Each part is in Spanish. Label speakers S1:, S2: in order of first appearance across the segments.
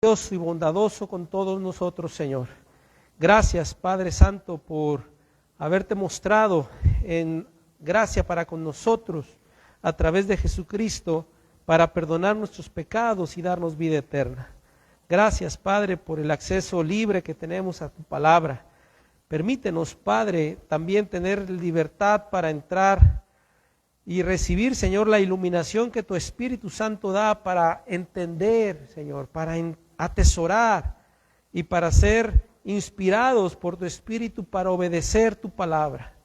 S1: Dios y bondadoso con todos nosotros, Señor. Gracias, Padre Santo, por haberte mostrado en gracia para con nosotros a través de Jesucristo para perdonar nuestros pecados y darnos vida eterna. Gracias, Padre, por el acceso libre que tenemos a tu palabra. Permítenos, Padre, también tener libertad para entrar y recibir, Señor, la iluminación que tu Espíritu Santo da para entender, Señor, para atesorar y para ser inspirados por tu Espíritu para obedecer tu palabra.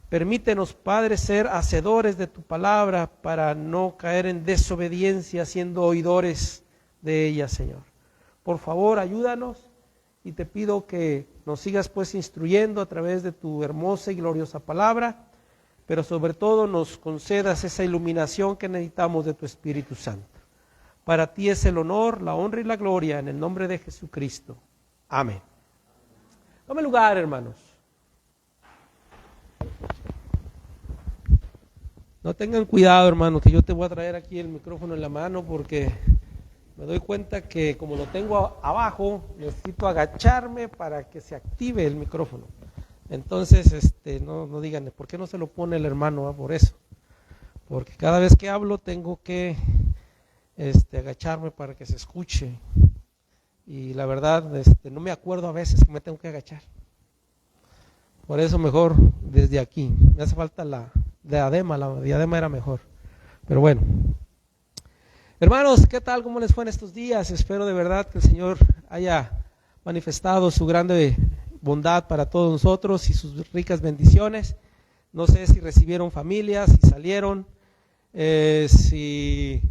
S1: Permítenos, Padre, ser hacedores de tu palabra para no caer en desobediencia siendo oidores de ella, Señor. Por favor, ayúdanos y te pido que nos sigas pues instruyendo a través de tu hermosa y gloriosa palabra, pero sobre todo nos concedas esa iluminación que necesitamos de tu Espíritu Santo. Para ti es el honor, la honra y la gloria en el nombre de Jesucristo. Amén. Tome lugar, hermanos. No tengan cuidado, hermanos, que yo te voy a traer aquí el micrófono en la mano porque me doy cuenta que como lo tengo abajo, necesito agacharme para que se active el micrófono. Entonces, no digan, ¿por qué no se lo pone el hermano? Por eso. Porque cada vez que hablo tengo que agacharme para que se escuche. Y la verdad, no me acuerdo a veces que me tengo que agachar. Por eso mejor desde aquí. Me hace falta la diadema era mejor. Pero bueno. Hermanos, ¿qué tal? ¿Cómo les fue en estos días? Espero de verdad que el Señor haya manifestado su grande bondad para todos nosotros y sus ricas bendiciones. No sé si recibieron familias, si salieron, si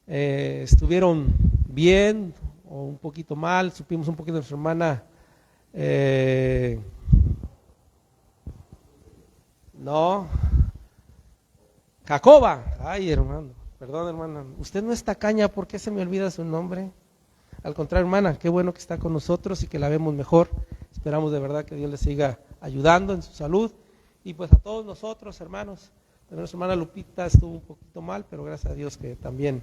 S1: estuvieron bien o un poquito mal. Supimos un poquito de nuestra hermana Jacoba. Ay, hermano, perdón, hermana, usted no es tacaña, ¿por qué se me olvida su nombre? Al contrario, hermana, qué bueno que está con nosotros y que la vemos mejor. Esperamos de verdad que Dios le siga ayudando en su salud. Y pues a todos nosotros, hermanos, nuestra hermana Lupita estuvo un poquito mal, pero gracias a Dios que también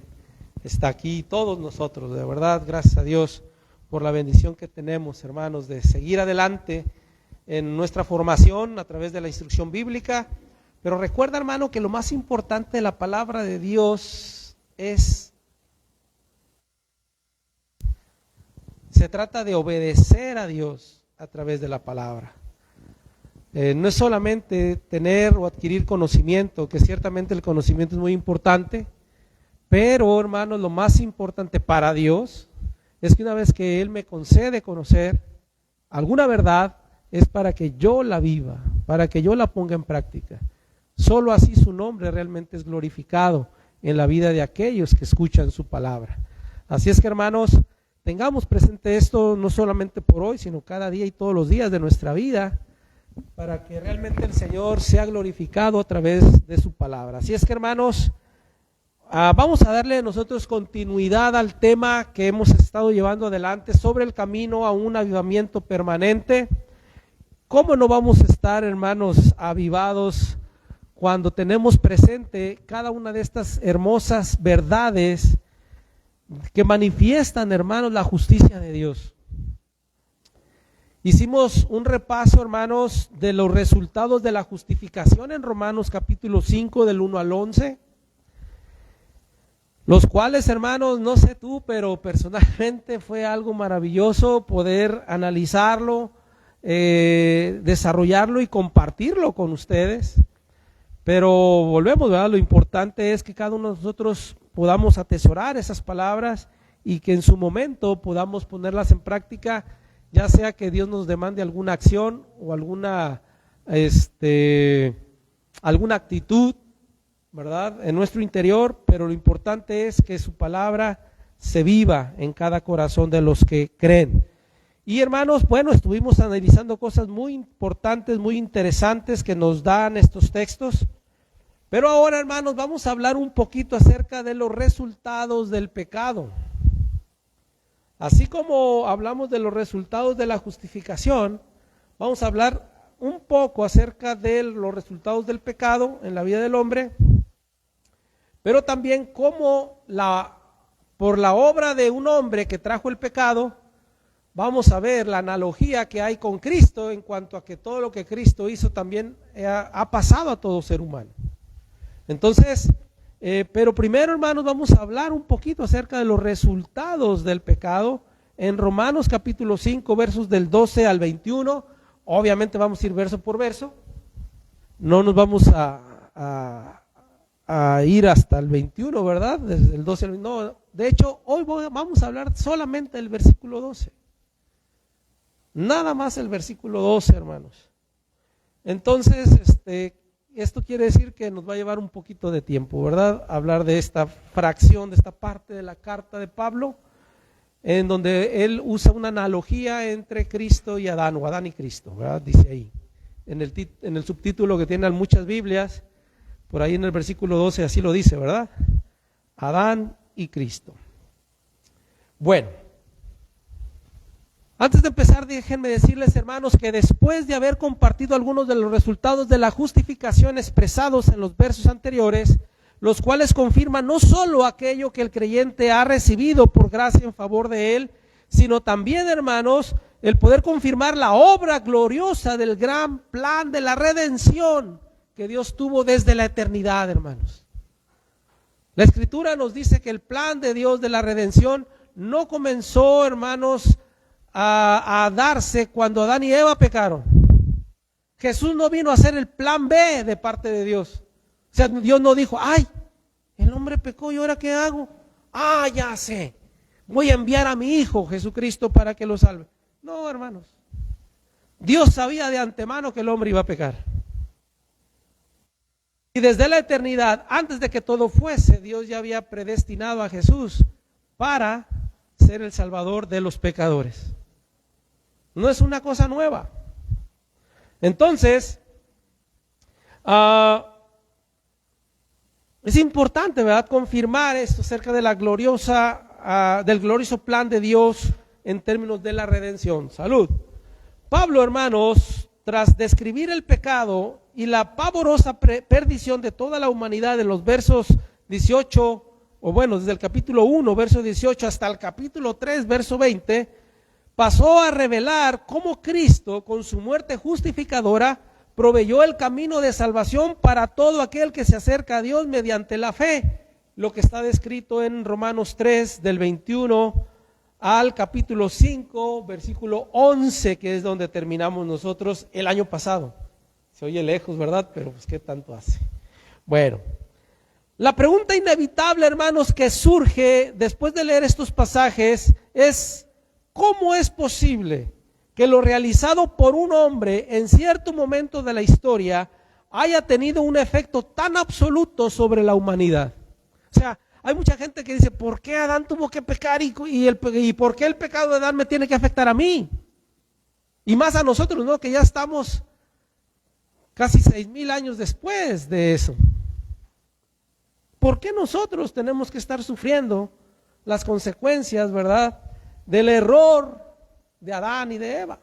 S1: está aquí. Todos nosotros, de verdad, gracias a Dios por la bendición que tenemos, hermanos, de seguir adelante en nuestra formación a través de la instrucción bíblica. Pero recuerda, hermano, que lo más importante de la palabra de Dios se trata de obedecer a Dios a través de la palabra. No es solamente tener o adquirir conocimiento, que ciertamente el conocimiento es muy importante, pero, hermanos, lo más importante para Dios es que una vez que Él me concede conocer alguna verdad, es para que yo la viva, para que yo la ponga en práctica. Solo así su nombre realmente es glorificado en la vida de aquellos que escuchan su palabra. Así es que, hermanos, tengamos presente esto no solamente por hoy, sino cada día y todos los días de nuestra vida, para que realmente el Señor sea glorificado a través de su palabra. Así es que, hermanos, vamos a darle nosotros continuidad al tema que hemos estado llevando adelante sobre el camino a un avivamiento permanente. ¿Cómo no vamos a estar, hermanos, avivados cuando tenemos presente cada una de estas hermosas verdades que manifiestan, hermanos, la justicia de Dios? Hicimos un repaso, hermanos, de los resultados de la justificación en Romanos capítulo 5 del 1 al 11, los cuales, hermanos, no sé tú, pero personalmente fue algo maravilloso poder analizarlo, desarrollarlo y compartirlo con ustedes. Pero volvemos, ¿verdad? Lo importante es que cada uno de nosotros podamos atesorar esas palabras y que en su momento podamos ponerlas en práctica, ya sea que Dios nos demande alguna acción o alguna actitud, ¿verdad?, en nuestro interior, pero lo importante es que su palabra se viva en cada corazón de los que creen. Y, hermanos, bueno, estuvimos analizando cosas muy importantes, muy interesantes que nos dan estos textos. Pero ahora, hermanos, vamos a hablar un poquito acerca de los resultados del pecado. Así como hablamos de los resultados de la justificación, vamos a hablar un poco acerca de los resultados del pecado en la vida del hombre, pero también cómo la por la obra de un hombre que trajo el pecado, vamos a ver la analogía que hay con Cristo en cuanto a que todo lo que Cristo hizo también ha pasado a todo ser humano. Entonces, pero primero, hermanos, vamos a hablar un poquito acerca de los resultados del pecado en Romanos capítulo 5, versos del 12 al 21. Obviamente vamos a ir verso por verso. No nos vamos a ir hasta el 21, ¿verdad? Desde el 12 al 21. No, de hecho, hoy vamos a hablar solamente del versículo 12. Nada más el versículo 12, hermanos. Entonces, esto quiere decir que nos va a llevar un poquito de tiempo, ¿verdad? Hablar de esta fracción, de esta parte de la carta de Pablo, en donde él usa una analogía entre Cristo y Adán, o Adán y Cristo, ¿verdad? Dice ahí, en el subtítulo que tienen muchas Biblias, por ahí en el versículo 12 así lo dice, ¿verdad? Adán y Cristo. Bueno, antes de empezar, déjenme decirles, hermanos, que después de haber compartido algunos de los resultados de la justificación expresados en los versos anteriores, los cuales confirman no solo aquello que el creyente ha recibido por gracia en favor de él, sino también, hermanos, el poder confirmar la obra gloriosa del gran plan de la redención que Dios tuvo desde la eternidad, hermanos. La Escritura nos dice que el plan de Dios de la redención no comenzó, hermanos, a darse cuando Adán y Eva pecaron. Jesús no vino a hacer el plan B de parte de Dios. O sea, Dios no dijo, ay, el hombre pecó y ahora ¿qué hago? Ah, ya sé, voy a enviar a mi Hijo Jesucristo para que lo salve. No, hermanos, Dios sabía de antemano que el hombre iba a pecar. Y desde la eternidad, antes de que todo fuese, Dios ya había predestinado a Jesús para ser el Salvador de los pecadores. No es una cosa nueva. Entonces, es importante, ¿verdad?, confirmar esto acerca de del glorioso plan de Dios en términos de la redención. Salud. Pablo, hermanos, tras describir el pecado y la pavorosa perdición de toda la humanidad en los versos 18, o bueno, desde el capítulo 1, verso 18, hasta el capítulo 3, verso 20, pasó a revelar cómo Cristo, con su muerte justificadora, proveyó el camino de salvación para todo aquel que se acerca a Dios mediante la fe, lo que está descrito en Romanos 3, del 21 al capítulo 5, versículo 11, que es donde terminamos nosotros el año pasado. Se oye lejos, ¿verdad? Pero pues ¿qué tanto hace? Bueno, la pregunta inevitable, hermanos, que surge después de leer estos pasajes es: ¿cómo es posible que lo realizado por un hombre en cierto momento de la historia haya tenido un efecto tan absoluto sobre la humanidad? O sea, hay mucha gente que dice, ¿por qué Adán tuvo que pecar y por qué el pecado de Adán me tiene que afectar a mí? Y más a nosotros, ¿no?, que ya estamos casi 6,000 años después de eso. ¿Por qué nosotros tenemos que estar sufriendo las consecuencias, verdad, del error de Adán y de Eva?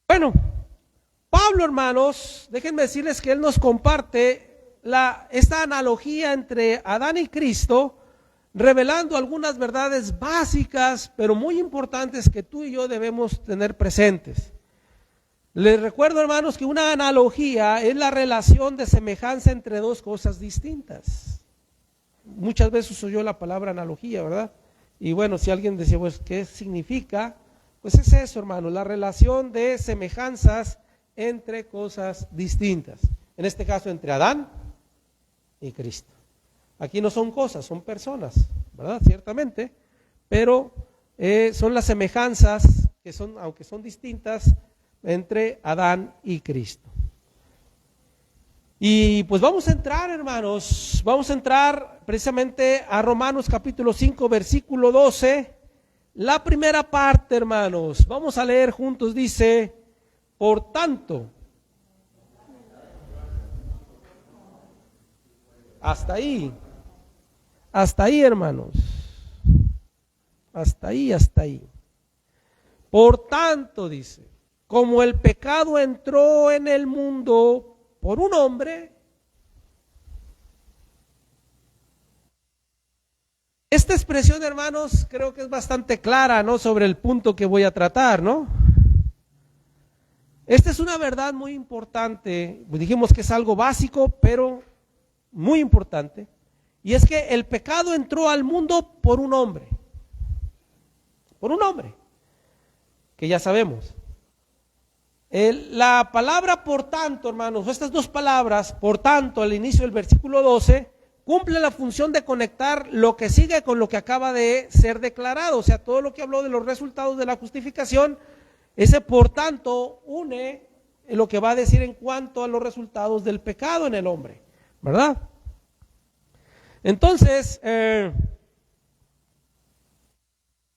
S1: Bueno, Pablo, hermanos, déjenme decirles que él nos comparte esta analogía entre Adán y Cristo, revelando algunas verdades básicas, pero muy importantes que tú y yo debemos tener presentes. Les recuerdo, hermanos, que una analogía es la relación de semejanza entre dos cosas distintas. Muchas veces uso yo la palabra analogía, ¿verdad? Y bueno, si alguien decía, pues, ¿qué significa? Pues es eso, hermano, la relación de semejanzas entre cosas distintas. En este caso, entre Adán y Cristo. Aquí no son cosas, son personas, ¿verdad? Ciertamente, pero son las semejanzas que son, aunque son distintas, entre Adán y Cristo. Y pues vamos a entrar, hermanos, vamos a entrar precisamente a Romanos capítulo 5, versículo 12, la primera parte, hermanos. Vamos a leer juntos, dice: por tanto, hasta ahí, hermanos, hasta ahí. Por tanto, dice, como el pecado entró en el mundo por un hombre, Esta expresión, hermanos, creo que es bastante clara, ¿no?, sobre el punto que voy a tratar, ¿no? Esta es una verdad muy importante. Dijimos que es algo básico, pero muy importante. Y es que el pecado entró al mundo por un hombre. Por un hombre, que ya sabemos. La palabra por tanto, hermanos, estas dos palabras, por tanto, al inicio del versículo 12, cumple la función de conectar lo que sigue con lo que acaba de ser declarado. O sea, todo lo que habló de los resultados de la justificación, ese por tanto une lo que va a decir en cuanto a los resultados del pecado en el hombre, ¿verdad? Entonces,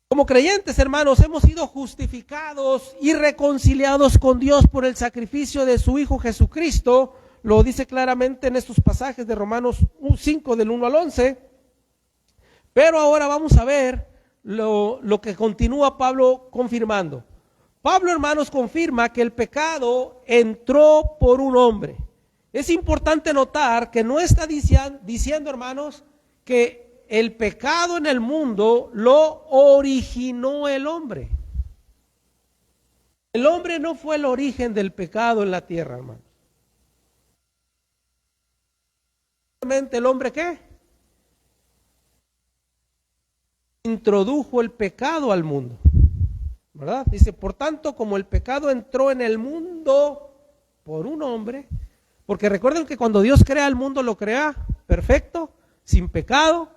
S1: como creyentes, hermanos, hemos sido justificados y reconciliados con Dios por el sacrificio de su Hijo Jesucristo. Lo dice claramente en estos pasajes de Romanos 5 del 1 al 11. Pero ahora vamos a ver lo que continúa Pablo confirmando. Pablo, hermanos, confirma que el pecado entró por un hombre. Es importante notar que no está diciendo, hermanos, que el pecado en el mundo lo originó el hombre. El hombre no fue el origen del pecado en la tierra, hermanos. ¿El hombre qué? Introdujo el pecado al mundo, ¿verdad? Dice, por tanto, como el pecado entró en el mundo por un hombre, porque recuerden que cuando Dios crea el mundo lo crea perfecto, sin pecado.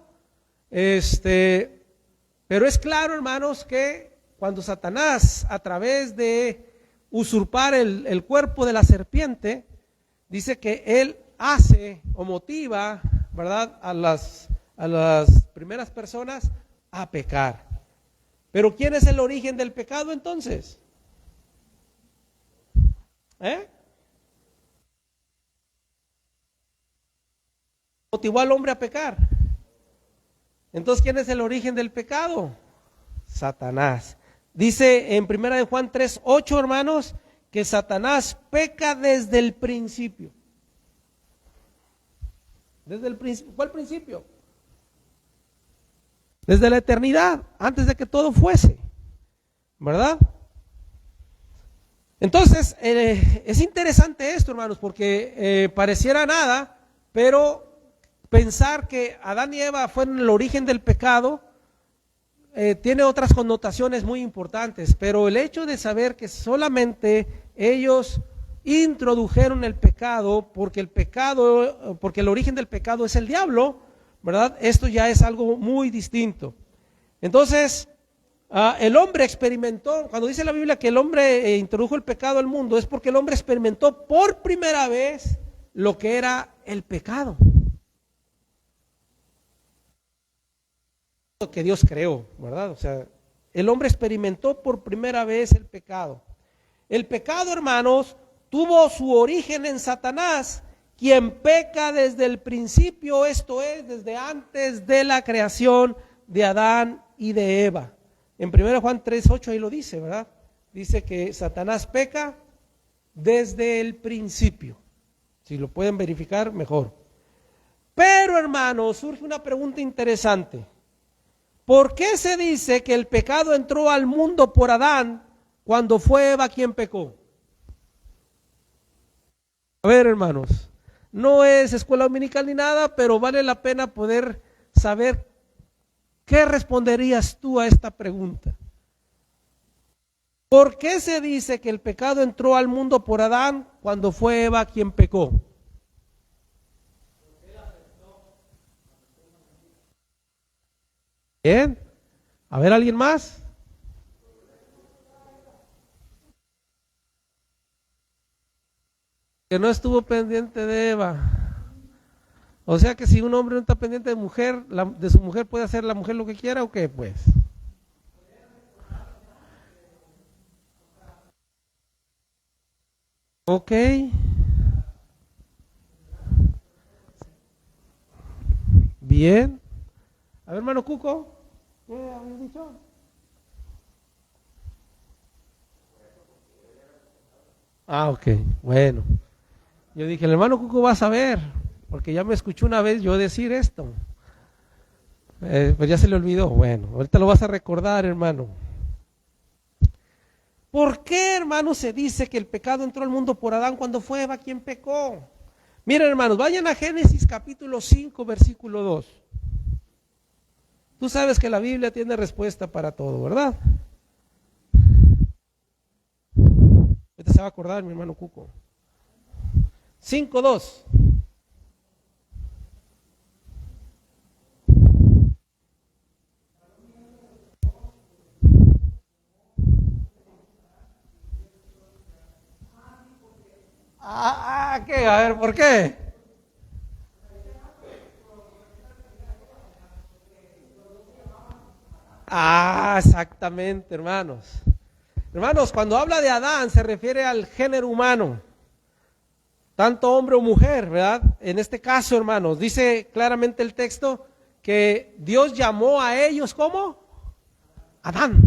S1: Pero es claro, hermanos, que cuando Satanás, a través de usurpar el cuerpo de la serpiente, dice que él hace o motiva, ¿verdad?, a las primeras personas a pecar. Pero ¿quién es el origen del pecado entonces? Motivó al hombre a pecar. Entonces, ¿quién es el origen del pecado? Satanás. Dice en 1 de Juan 3:8, hermanos, que Satanás peca desde el principio. Desde el principio. ¿Cuál principio? Desde la eternidad, antes de que todo fuese, ¿verdad? Entonces, es interesante esto, hermanos, porque pareciera nada, pero pensar que Adán y Eva fueron el origen del pecado tiene otras connotaciones muy importantes, pero el hecho de saber que solamente ellos introdujeron el pecado porque el origen del pecado es el diablo, ¿verdad? Esto ya es algo muy distinto. Entonces, el hombre experimentó, cuando dice la Biblia que el hombre introdujo el pecado al mundo, es porque el hombre experimentó por primera vez lo que era el pecado que Dios creó, ¿verdad? O sea, el hombre experimentó por primera vez el pecado. El pecado, hermanos, tuvo su origen en Satanás, quien peca desde el principio, esto es, desde antes de la creación de Adán y de Eva. En 1 Juan 3:8 ahí lo dice, ¿verdad? Dice que Satanás peca desde el principio. Si lo pueden verificar, mejor. Pero, hermanos, surge una pregunta interesante. ¿Por qué se dice que el pecado entró al mundo por Adán cuando fue Eva quien pecó? A ver, hermanos, no es escuela dominical ni nada, pero vale la pena poder saber qué responderías tú a esta pregunta. ¿Por qué se dice que el pecado entró al mundo por Adán cuando fue Eva quien pecó? Bien, a ver, ¿alguien más? Que no estuvo pendiente de Eva. O sea que si un hombre no está pendiente de su mujer, ¿puede hacer la mujer lo que quiera o qué? Pues. Ok. Bien. A ver, hermano Cuco, ¿qué habías dicho? Ok, bueno. Yo dije, el hermano Cuco va a saber, porque ya me escuchó una vez yo decir esto. Pues ya se le olvidó. Bueno, ahorita lo vas a recordar, hermano. ¿Por qué, hermano, se dice que el pecado entró al mundo por Adán cuando fue Eva quien pecó? Miren, hermanos, vayan a Génesis capítulo 5, versículo 2. Tú sabes que la Biblia tiene respuesta para todo, ¿verdad? Este se va a acordar, mi hermano Cuco. 5:2. ¿Qué? A ver, ¿por qué? Exactamente, hermanos. Hermanos, cuando habla de Adán se refiere al género humano, tanto hombre o mujer, ¿verdad? En este caso, hermanos, dice claramente el texto que Dios llamó a ellos ¿cómo? Adán.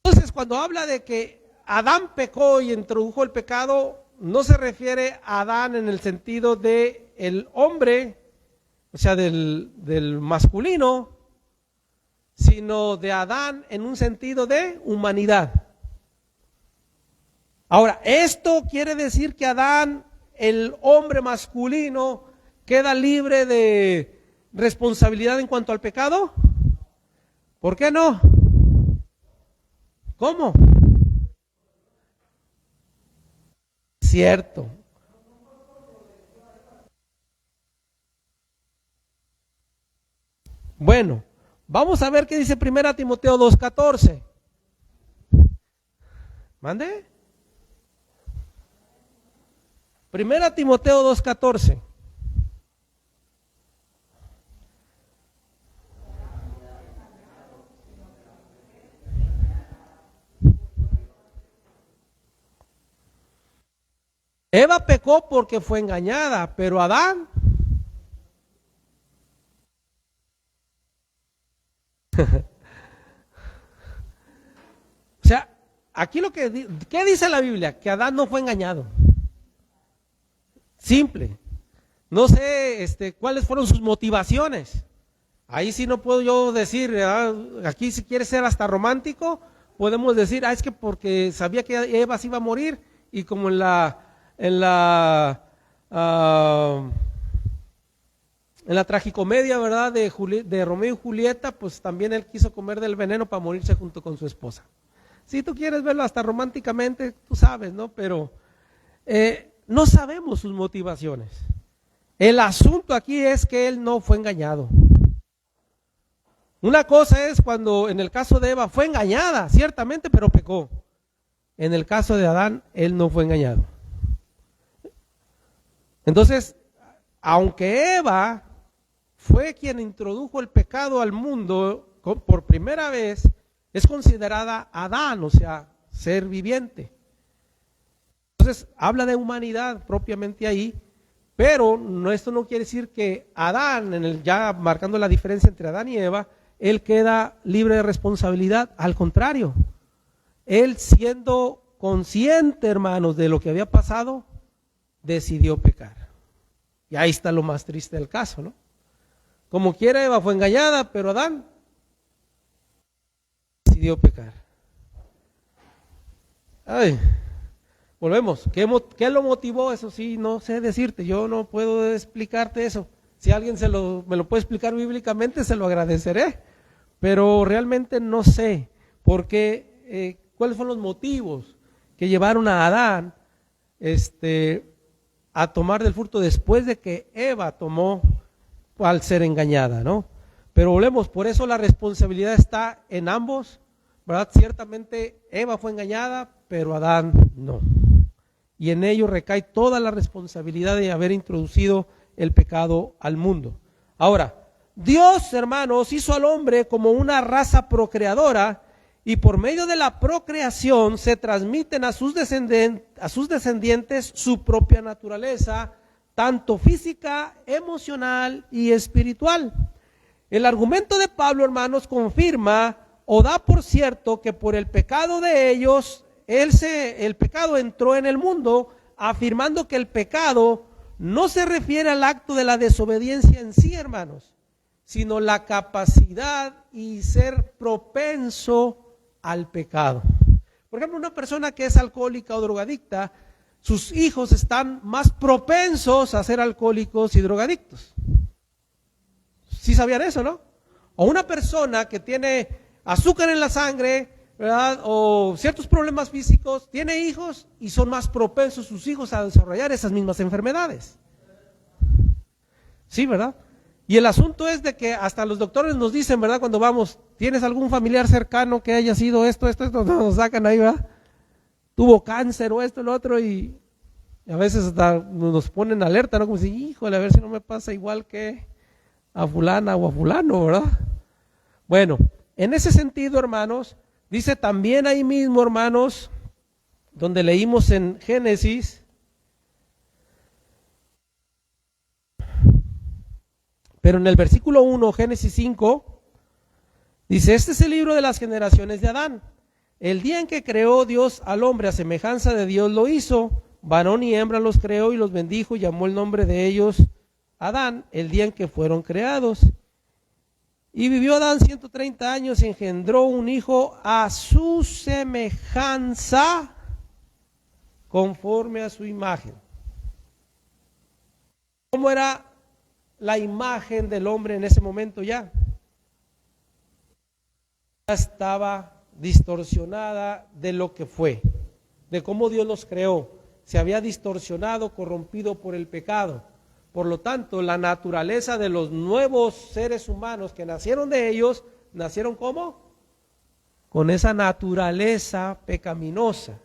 S1: Entonces, cuando habla de que Adán pecó y introdujo el pecado, no se refiere a Adán en el sentido de el hombre, o sea, del masculino, sino de Adán en un sentido de humanidad. Ahora, ¿esto quiere decir que Adán, el hombre masculino, queda libre de responsabilidad en cuanto al pecado? ¿Por qué no? ¿Cómo? Cierto. Bueno, vamos a ver qué dice 1 Timoteo 2:14. ¿Mande? 1 Timoteo 2:14. Eva pecó porque fue engañada, pero Adán o sea, aquí ¿qué dice la Biblia? Que Adán no fue engañado. Simple. No sé cuáles fueron sus motivaciones. Ahí sí no puedo yo decir, aquí si quiere ser hasta romántico, podemos decir, es que porque sabía que Eva se iba a morir y como en la tragicomedia, ¿verdad? De Romeo y Julieta, pues también él quiso comer del veneno para morirse junto con su esposa. Si tú quieres verlo hasta románticamente, tú sabes, ¿no? Pero no sabemos sus motivaciones. El asunto aquí es que él no fue engañado. Una cosa es cuando en el caso de Eva fue engañada, ciertamente, pero pecó. En el caso de Adán, él no fue engañado. Entonces, aunque Eva fue quien introdujo el pecado al mundo por primera vez, es considerada Adán, o sea, ser viviente. Entonces, habla de humanidad propiamente ahí, pero esto no quiere decir que Adán, ya marcando la diferencia entre Adán y Eva, él queda libre de responsabilidad. Al contrario, él siendo consciente, hermanos, de lo que había pasado, decidió pecar. Y ahí está lo más triste del caso, ¿no? Como quiera, Eva fue engañada, pero Adán decidió pecar. Volvemos. ¿Qué lo motivó? Eso sí, no sé decirte. Yo no puedo explicarte eso. Si alguien me lo puede explicar bíblicamente, se lo agradeceré. Pero realmente no sé por qué, cuáles fueron los motivos que llevaron a Adán a tomar del fruto después de que Eva tomó al ser engañada, ¿no? Pero volvemos, por eso la responsabilidad está en ambos, ¿verdad? Ciertamente Eva fue engañada, pero Adán no. Y en ello recae toda la responsabilidad de haber introducido el pecado al mundo. Ahora, Dios, hermanos, hizo al hombre como una raza procreadora y por medio de la procreación se transmiten a sus descendientes su propia naturaleza, tanto física, emocional y espiritual. El argumento de Pablo, hermanos, confirma o da por cierto que por el pecado de ellos, el pecado entró en el mundo, afirmando que el pecado no se refiere al acto de la desobediencia en sí, hermanos, sino la capacidad y ser propenso al pecado. Por ejemplo, una persona que es alcohólica o drogadicta, sus hijos están más propensos a ser alcohólicos y drogadictos. ¿Sí sabían eso, no? O una persona que tiene azúcar en la sangre, ¿verdad? O ciertos problemas físicos, tiene hijos y son más propensos sus hijos a desarrollar esas mismas enfermedades. Sí, ¿verdad? Y el asunto es de que hasta los doctores nos dicen, ¿verdad? Cuando vamos, ¿tienes algún familiar cercano que haya sido esto? Nos sacan ahí, ¿verdad? Tuvo cáncer o esto, lo otro, y a veces hasta nos ponen alerta, ¿no? Como si, híjole, a ver si no me pasa igual que a fulana o a fulano, ¿verdad? Bueno, en ese sentido, hermanos, dice también ahí mismo, hermanos, donde leímos en Génesis, pero en el versículo 1, Génesis 5, dice, este es el libro de las generaciones de Adán. El día en que creó Dios al hombre a semejanza de Dios lo hizo, varón y hembra los creó y los bendijo y llamó el nombre de ellos Adán, el día en que fueron creados. Y vivió Adán 130 años y engendró un hijo a su semejanza, conforme a su imagen. ¿Cómo era la imagen del hombre en ese momento ya? Ya estaba distorsionada de lo que fue, de cómo Dios los creó. Se había distorsionado, corrompido por el pecado. Por lo tanto, la naturaleza de los nuevos seres humanos que nacieron de ellos, ¿nacieron cómo? Con esa naturaleza pecaminosa.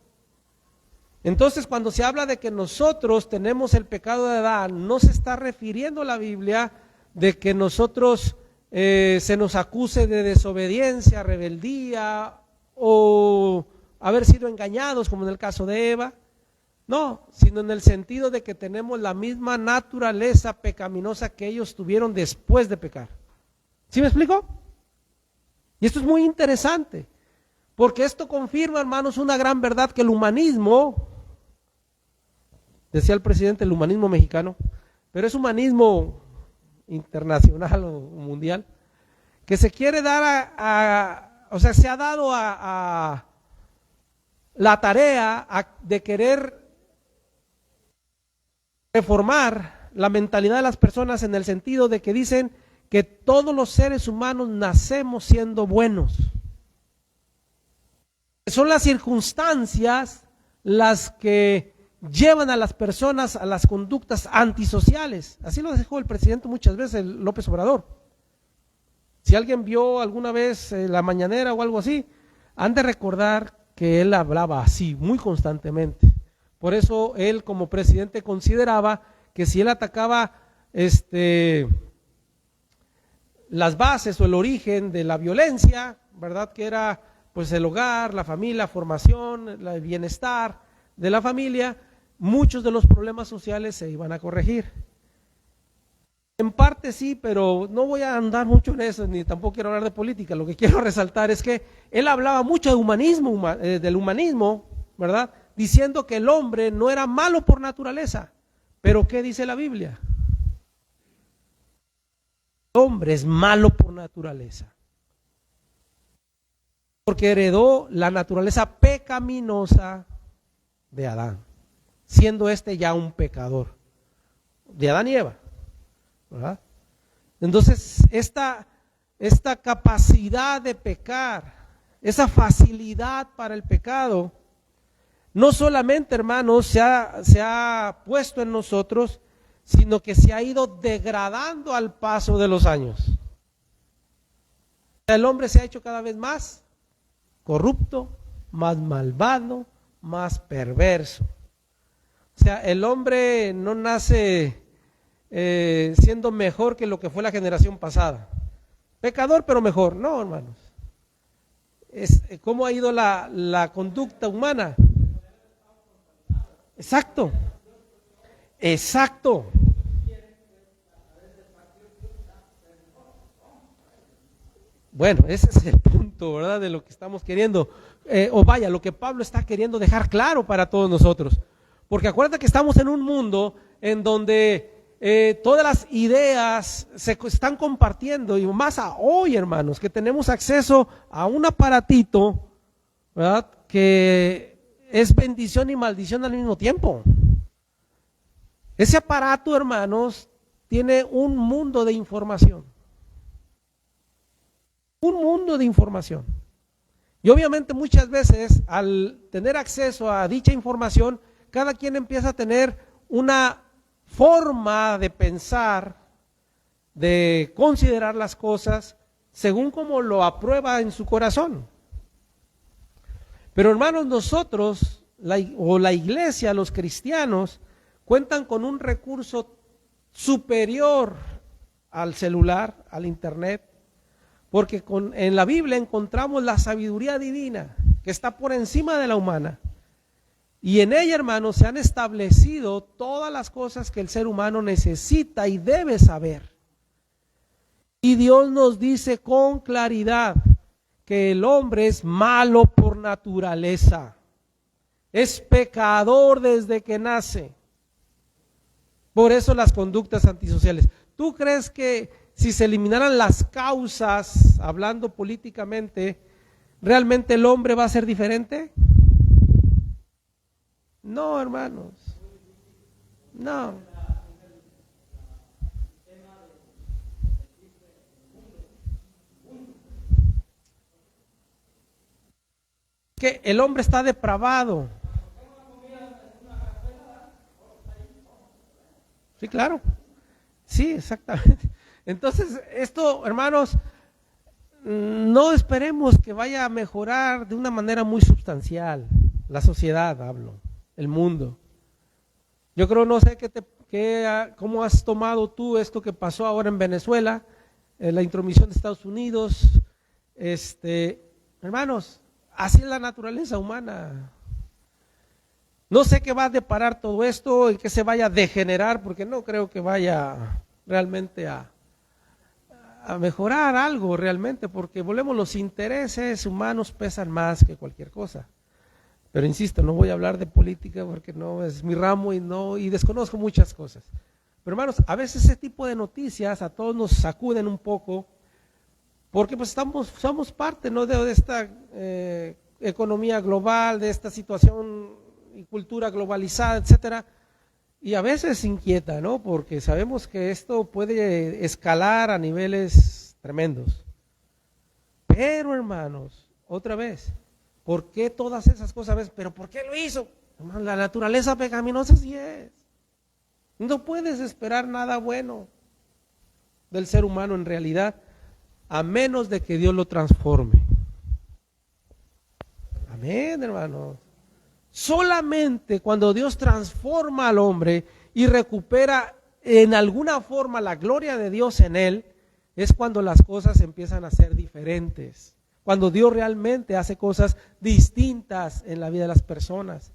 S1: Entonces, cuando se habla de que nosotros tenemos el pecado de Adán, no se está refiriendo la Biblia de que nosotros se nos acuse de desobediencia, rebeldía o haber sido engañados, como en el caso de Eva. No, sino en el sentido de que tenemos la misma naturaleza pecaminosa que ellos tuvieron después de pecar. ¿Sí me explico? Y esto es muy interesante, porque esto confirma, hermanos, una gran verdad, que el humanismo, decía el presidente, el humanismo mexicano, pero es humanismo internacional o mundial, que se quiere dar o sea, se ha dado a la tarea de querer reformar la mentalidad de las personas en el sentido de que dicen que todos los seres humanos nacemos siendo buenos. Son las circunstancias las que llevan a las personas a las conductas antisociales. Así lo dijo el presidente muchas veces, López Obrador. Si alguien vio alguna vez la mañanera o algo así, han de recordar que él hablaba así, muy constantemente. Por eso él como presidente consideraba que si él atacaba las bases o el origen de la violencia, ¿verdad? Que era pues el hogar, la familia, la formación, el bienestar de la familia, muchos de los problemas sociales se iban a corregir. En parte sí, pero no voy a andar mucho en eso, ni tampoco quiero hablar de política. Lo que quiero resaltar es que él hablaba mucho de humanismo, del humanismo, ¿verdad? Diciendo que el hombre no era malo por naturaleza. Pero ¿qué dice la Biblia? El hombre es malo por naturaleza, porque heredó la naturaleza pecaminosa de Adán, siendo ya un pecador, de Adán y Eva, ¿verdad? Entonces, esta capacidad de pecar, esa facilidad para el pecado, no solamente, hermanos, se ha puesto en nosotros, sino que se ha ido degradando al paso de los años. El hombre se ha hecho cada vez más corrupto, más malvado, más perverso. O sea, el hombre no nace siendo mejor que lo que fue la generación pasada. Pecador, pero mejor. No, hermanos. ¿Cómo ha ido la conducta humana? Exacto. Exacto. Bueno, ese es el punto, ¿verdad? De lo que estamos queriendo, lo que Pablo está queriendo dejar claro para todos nosotros. Porque acuérdate que estamos en un mundo en donde todas las ideas se están compartiendo, y más a hoy, hermanos, que tenemos acceso a un aparatito, ¿verdad?, que es bendición y maldición al mismo tiempo. Ese aparato, hermanos, tiene un mundo de información. Un mundo de información. Y obviamente muchas veces al tener acceso a dicha información, cada quien empieza a tener una forma de pensar, de considerar las cosas según como lo aprueba en su corazón. Pero hermanos, nosotros, la iglesia, los cristianos, cuentan con un recurso superior al celular, al internet, porque en la Biblia encontramos la sabiduría divina que está por encima de la humana. Y en ella, hermanos, se han establecido todas las cosas que el ser humano necesita y debe saber. Y Dios nos dice con claridad que el hombre es malo por naturaleza, es pecador desde que nace. Por eso las conductas antisociales. ¿Tú crees que si se eliminaran las causas, hablando políticamente, realmente el hombre va a ser diferente? No, hermanos, no. Que el hombre está depravado. Sí, claro. Sí, exactamente. Entonces, esto, hermanos, no esperemos que vaya a mejorar de una manera muy sustancial. La sociedad, hablo, el mundo. Yo creo, no sé cómo has tomado tú esto que pasó ahora en Venezuela, la intromisión de Estados Unidos. Hermanos, así es la naturaleza humana. No sé qué va a deparar todo esto, en qué se vaya a degenerar, porque no creo que vaya realmente a mejorar algo realmente, porque volvemos, los intereses humanos pesan más que cualquier cosa. Pero insisto, no voy a hablar de política porque no es mi ramo y desconozco muchas cosas. Pero hermanos, a veces ese tipo de noticias a todos nos sacuden un poco, porque pues somos parte, ¿no?, de esta economía global, de esta situación y cultura globalizada, etcétera. Y a veces inquieta, ¿no?, porque sabemos que esto puede escalar a niveles tremendos. Pero hermanos, otra vez, ¿por qué todas esas cosas? ¿Pero por qué lo hizo? La naturaleza pecaminosa sí es. No puedes esperar nada bueno del ser humano en realidad, a menos de que Dios lo transforme. Amén, hermanos. Solamente cuando Dios transforma al hombre y recupera en alguna forma la gloria de Dios en él, es cuando las cosas empiezan a ser diferentes. Cuando Dios realmente hace cosas distintas en la vida de las personas.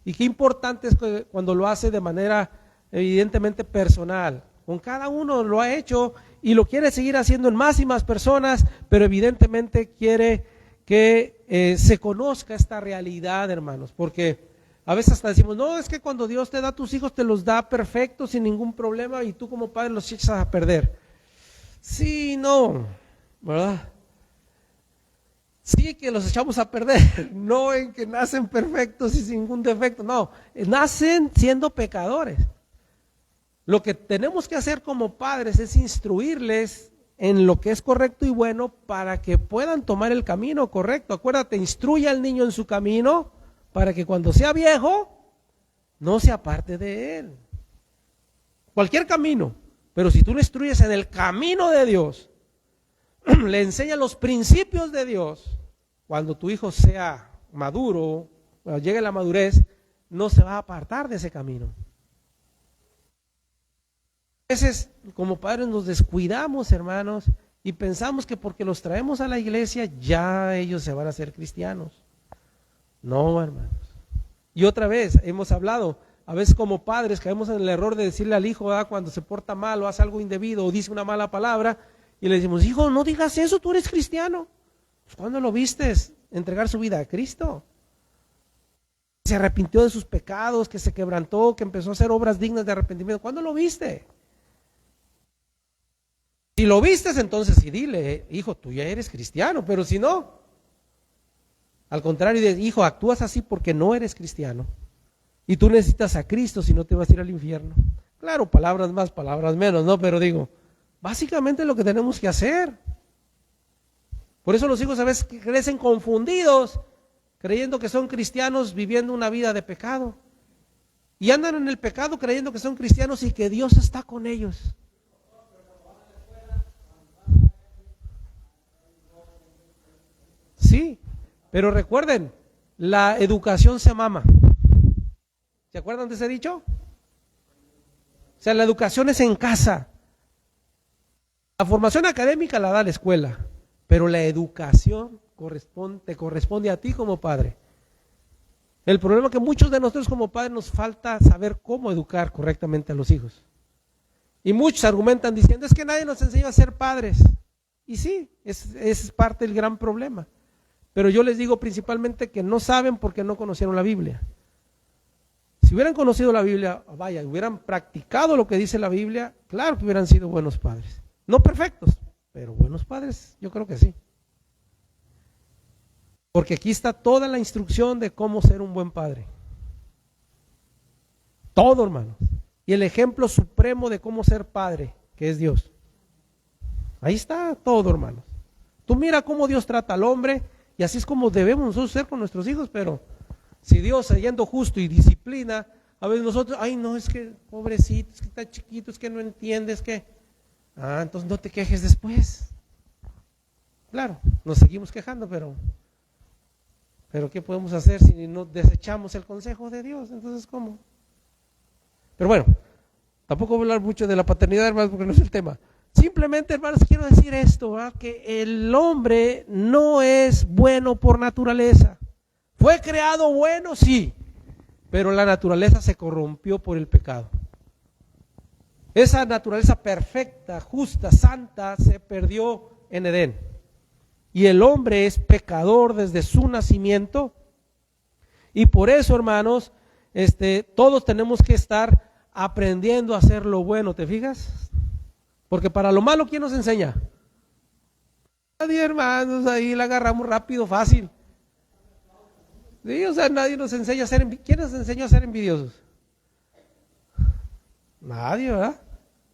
S1: Y qué importante es cuando lo hace de manera evidentemente personal. Con cada uno lo ha hecho y lo quiere seguir haciendo en más y más personas, pero evidentemente quiere que se conozca esta realidad, hermanos, porque a veces hasta decimos, no, es que cuando Dios te da a tus hijos, te los da perfectos, sin ningún problema, y tú como padre los echas a perder. Sí, no, ¿verdad? Sí que los echamos a perder, no en que nacen perfectos y sin ningún defecto, no, nacen siendo pecadores. Lo que tenemos que hacer como padres es instruirles en lo que es correcto y bueno para que puedan tomar el camino correcto. Acuérdate, instruye al niño en su camino para que cuando sea viejo no se aparte de él. Cualquier camino, pero si tú le instruyes en el camino de Dios, le enseñas los principios de Dios, cuando tu hijo sea maduro, cuando llegue a la madurez, no se va a apartar de ese camino. A veces como padres nos descuidamos, hermanos, y pensamos que porque los traemos a la iglesia ya ellos se van a hacer cristianos. No, hermanos. Y otra vez, hemos hablado, a veces como padres caemos en el error de decirle al hijo, cuando se porta mal o hace algo indebido o dice una mala palabra, y le decimos, hijo, no digas eso, tú eres cristiano. Pues, ¿cuándo lo vistes entregar su vida a Cristo? Se arrepintió de sus pecados, que se quebrantó, que empezó a hacer obras dignas de arrepentimiento. ¿Cuándo lo viste? Si lo vistes, entonces sí dile, hijo, tú ya eres cristiano, pero si no, al contrario, hijo, actúas así porque no eres cristiano. Y tú necesitas a Cristo, si no te vas a ir al infierno. Claro, palabras más, palabras menos, ¿no? Pero digo, básicamente es lo que tenemos que hacer. Por eso los hijos a veces crecen confundidos, creyendo que son cristianos viviendo una vida de pecado. Y andan en el pecado creyendo que son cristianos y que Dios está con ellos. Sí, pero recuerden, la educación se mama. ¿Se acuerdan de ese dicho? O sea, la educación es en casa. La formación académica la da la escuela, pero la educación te corresponde a ti como padre. El problema es que muchos de nosotros como padres nos falta saber cómo educar correctamente a los hijos. Y muchos argumentan diciendo, es que nadie nos enseñó a ser padres. Y sí, es parte del gran problema. Pero yo les digo principalmente que no saben porque no conocieron la Biblia. Si hubieran conocido la Biblia, vaya, hubieran practicado lo que dice la Biblia, claro que hubieran sido buenos padres. No perfectos, pero buenos padres, yo creo que sí. Porque aquí está toda la instrucción de cómo ser un buen padre. Todo, hermanos. Y el ejemplo supremo de cómo ser padre, que es Dios. Ahí está todo, hermanos. Tú mira cómo Dios trata al hombre, y así es como debemos nosotros ser con nuestros hijos, pero si Dios, siendo justo y disciplina, a veces nosotros, ay no, es que pobrecito, es que está chiquito, es que no entiende, es que, entonces no te quejes después. Claro, nos seguimos quejando, pero ¿qué podemos hacer si no desechamos el consejo de Dios? Entonces, ¿cómo? Pero bueno, tampoco voy a hablar mucho de la paternidad, hermanos, porque no es el tema. Simplemente, hermanos, quiero decir esto, ¿verdad? Que el hombre no es bueno por naturaleza. ¿Fue creado bueno? Sí, pero la naturaleza se corrompió por el pecado. Esa naturaleza perfecta, justa, santa, se perdió en Edén. Y el hombre es pecador desde su nacimiento. Y por eso, hermanos, todos tenemos que estar aprendiendo a hacer lo bueno, ¿te fijas? Porque para lo malo, ¿quién nos enseña? Nadie, hermanos, ahí la agarramos rápido, fácil. Sí, o sea, nadie nos enseña a ser envidiosos. ¿Quién nos enseñó a ser envidiosos? Nadie, ¿verdad?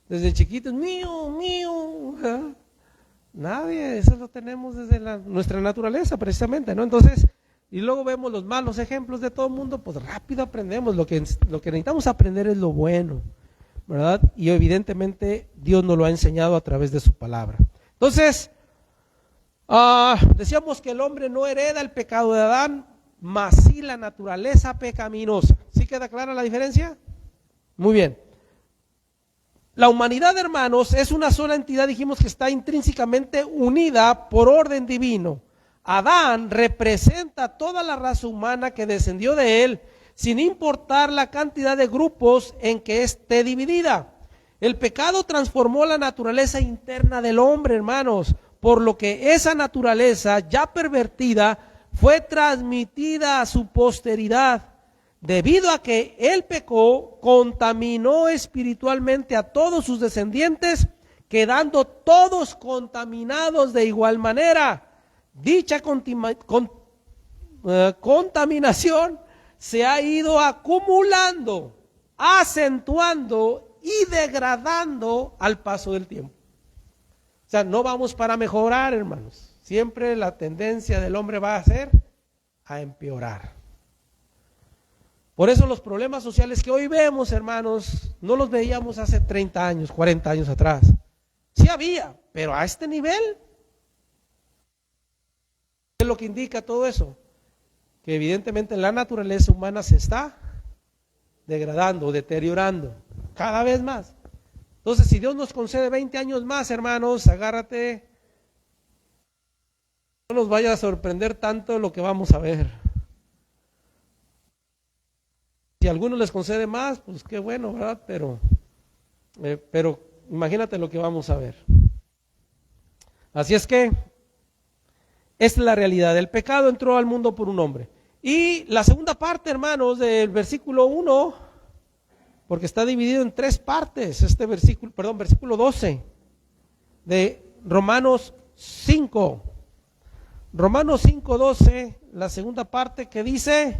S1: Desde chiquitos, mío, ¿verdad? Nadie, eso lo tenemos desde nuestra naturaleza precisamente, ¿no? Entonces, y luego vemos los malos ejemplos de todo el mundo, pues rápido aprendemos. Lo que necesitamos aprender es lo bueno, ¿verdad? Y evidentemente Dios nos lo ha enseñado a través de su palabra. Entonces, decíamos que el hombre no hereda el pecado de Adán, mas sí la naturaleza pecaminosa. ¿Sí queda clara la diferencia? Muy bien. La humanidad, hermanos, es una sola entidad, dijimos que está intrínsecamente unida por orden divino. Adán representa toda la raza humana que descendió de él, sin importar la cantidad de grupos en que esté dividida. El pecado transformó la naturaleza interna del hombre, hermanos, por lo que esa naturaleza ya pervertida fue transmitida a su posteridad. Debido a que él pecó, contaminó espiritualmente a todos sus descendientes, quedando todos contaminados de igual manera. Dicha contaminación se ha ido acumulando, acentuando y degradando al paso del tiempo. O sea, no vamos para mejorar, hermanos. Siempre la tendencia del hombre va a ser a empeorar. Por eso los problemas sociales que hoy vemos, hermanos, no los veíamos hace 30 años, 40 años atrás. Sí había, pero a este nivel. ¿Qué es lo que indica todo eso? Que evidentemente la naturaleza humana se está degradando, deteriorando, cada vez más. Entonces, si Dios nos concede 20 años más, hermanos, agárrate. No nos vaya a sorprender tanto lo que vamos a ver. Si a algunos les concede más, pues qué bueno, ¿verdad? Pero imagínate lo que vamos a ver. Así es que, esta es la realidad. El pecado entró al mundo por un hombre. Y la segunda parte, hermanos, del versículo 1, porque está dividido en tres partes, versículo 12. de Romanos 5. Romanos 5:12, la segunda parte que dice,